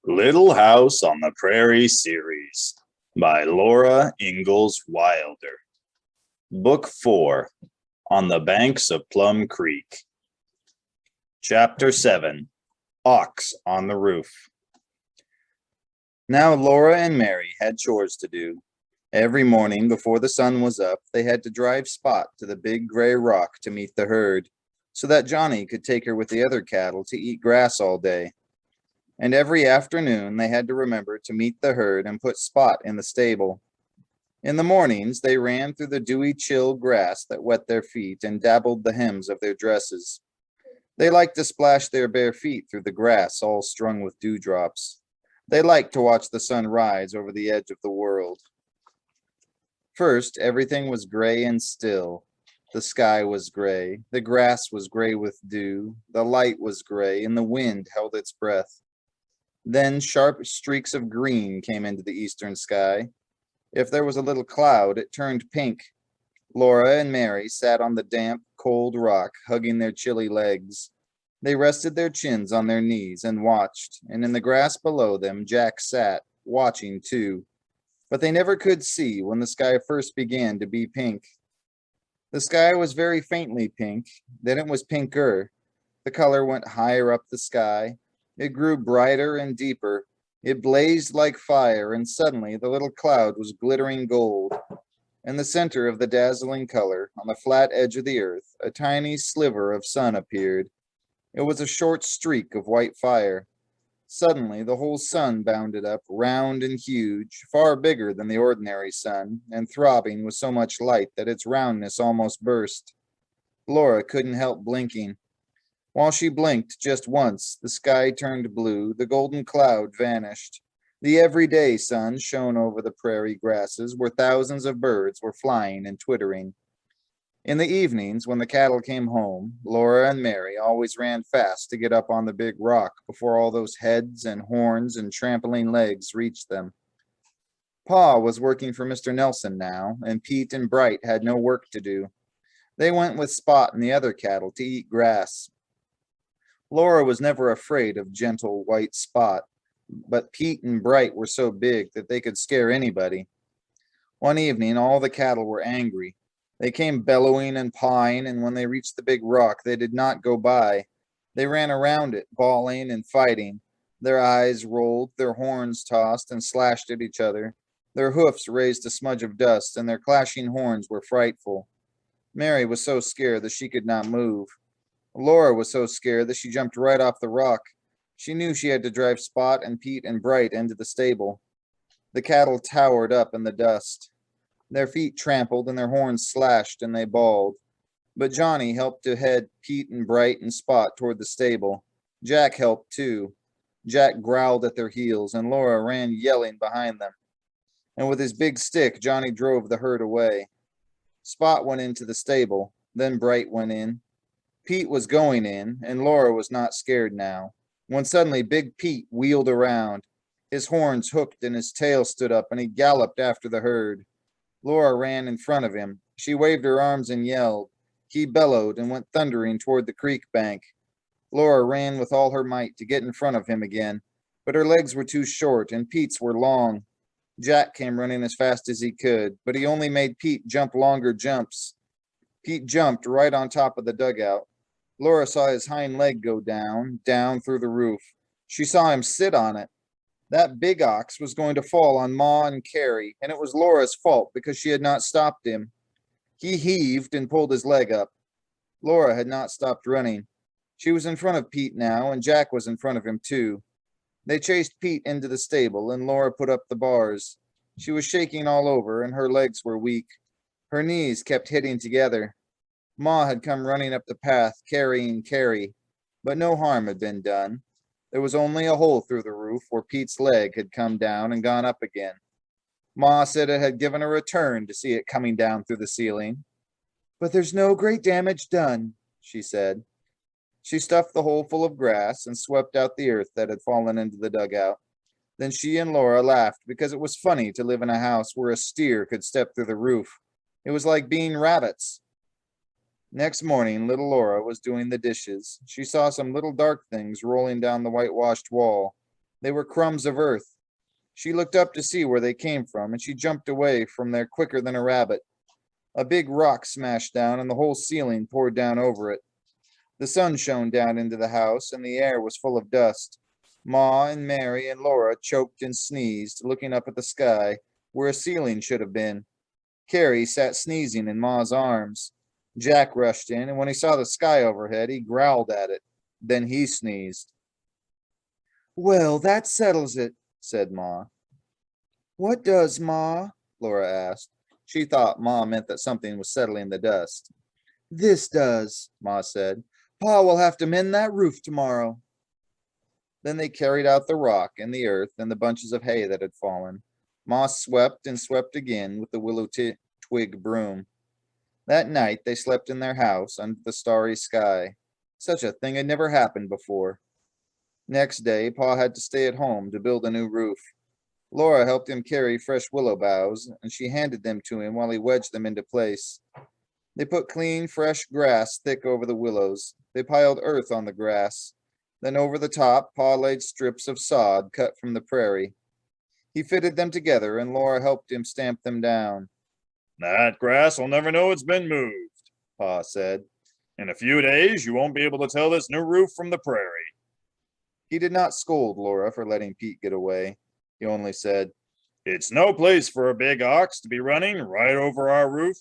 Little House on the Prairie series by Laura Ingalls Wilder. Book 4, On the Banks of Plum Creek. Chapter 7, Ox on the Roof. Now Laura and Mary had chores to do. Every morning before the sun was up, they had to drive Spot to the big gray rock to meet the herd, so that Johnny could take her with the other cattle to eat grass all day. And every afternoon they had to remember to meet the herd and put Spot in the stable. In the mornings they ran through the dewy, chill grass that wet their feet and dabbled the hems of their dresses. They liked to splash their bare feet through the grass all strung with dewdrops. They liked to watch the sun rise over the edge of the world. First, everything was gray and still. The sky was gray, the grass was gray with dew, the light was gray, and the wind held its breath. Then sharp streaks of green came into the eastern sky. If there was a little cloud, it turned pink. Laura and Mary sat on the damp, cold rock, hugging their chilly legs. They rested their chins on their knees and watched, and in the grass below them Jack sat, watching too. But they never could see when the sky first began to be pink. The sky was very faintly pink, then it was pinker. The color went higher up the sky. It grew brighter and deeper. It blazed like fire, and suddenly the little cloud was glittering gold. In the center of the dazzling color, on the flat edge of the earth, a tiny sliver of sun appeared. It was a short streak of white fire. Suddenly the whole sun bounded up, round and huge, far bigger than the ordinary sun, and throbbing with so much light that its roundness almost burst. Laura couldn't help blinking. While she blinked just once, the sky turned blue, the golden cloud vanished. The everyday sun shone over the prairie grasses where thousands of birds were flying and twittering. In the evenings, when the cattle came home, Laura and Mary always ran fast to get up on the big rock before all those heads and horns and trampling legs reached them. Pa was working for Mr. Nelson now, and Pete and Bright had no work to do. They went with Spot and the other cattle to eat grass. Laura was never afraid of gentle white Spot, but Pete and Bright were so big that they could scare anybody. One evening, all the cattle were angry. They came bellowing and pawing, and when they reached the big rock, they did not go by. They ran around it, bawling and fighting. Their eyes rolled, their horns tossed and slashed at each other. Their hoofs raised a smudge of dust, and their clashing horns were frightful. Mary was so scared that she could not move. Laura was so scared that she jumped right off the rock. She knew she had to drive Spot and Pete and Bright into the stable. The cattle towered up in the dust. Their feet trampled and their horns slashed and they bawled. But Johnny helped to head Pete and Bright and Spot toward the stable. Jack helped too. Jack growled at their heels and Laura ran yelling behind them. And with his big stick, Johnny drove the herd away. Spot went into the stable. Then Bright went in. Pete was going in, and Laura was not scared now, when suddenly Big Pete wheeled around. His horns hooked and his tail stood up, and he galloped after the herd. Laura ran in front of him. She waved her arms and yelled. He bellowed and went thundering toward the creek bank. Laura ran with all her might to get in front of him again, but her legs were too short, and Pete's were long. Jack came running as fast as he could, but he only made Pete jump longer jumps. Pete jumped right on top of the dugout. Laura saw his hind leg go down, down through the roof. She saw him sit on it. That big ox was going to fall on Ma and Carrie, and it was Laura's fault because she had not stopped him. He heaved and pulled his leg up. Laura had not stopped running. She was in front of Pete now, and Jack was in front of him too. They chased Pete into the stable, and Laura put up the bars. She was shaking all over, and her legs were weak. Her knees kept hitting together. Ma had come running up the path, carrying Carrie, but no harm had been done. There was only a hole through the roof where Pete's leg had come down and gone up again. Ma said it had given her a turn to see it coming down through the ceiling. But there's no great damage done, she said. She stuffed the hole full of grass and swept out the earth that had fallen into the dugout. Then she and Laura laughed because it was funny to live in a house where a steer could step through the roof. It was like being rabbits. Next morning, little Laura was doing the dishes. She saw some little dark things rolling down the whitewashed wall. They were crumbs of earth. She looked up to see where they came from, and she jumped away from there quicker than a rabbit. A big rock smashed down, and the whole ceiling poured down over it. The sun shone down into the house, and the air was full of dust. Ma and Mary and Laura choked and sneezed, looking up at the sky, where a ceiling should have been. Carrie sat sneezing in Ma's arms. Jack rushed in, and when he saw the sky overhead, he growled at it. Then he sneezed. "Well, that settles it," said Ma. "What does, Ma?" Laura asked. She thought Ma meant that something was settling the dust. "This does," Ma said. "Pa will have to mend that roof tomorrow." Then they carried out the rock and the earth and the bunches of hay that had fallen. Ma swept and swept again with the willow twig broom. That night they slept in their house under the starry sky. Such a thing had never happened before. Next day, Pa had to stay at home to build a new roof. Laura helped him carry fresh willow boughs, and she handed them to him while he wedged them into place. They put clean, fresh grass thick over the willows. They piled earth on the grass. Then over the top, Pa laid strips of sod cut from the prairie. He fitted them together, and Laura helped him stamp them down. "That grass will never know it's been moved," Pa said. "In a few days, you won't be able to tell this new roof from the prairie." He did not scold Laura for letting Pete get away. He only said, "It's no place for a big ox to be running right over our roof."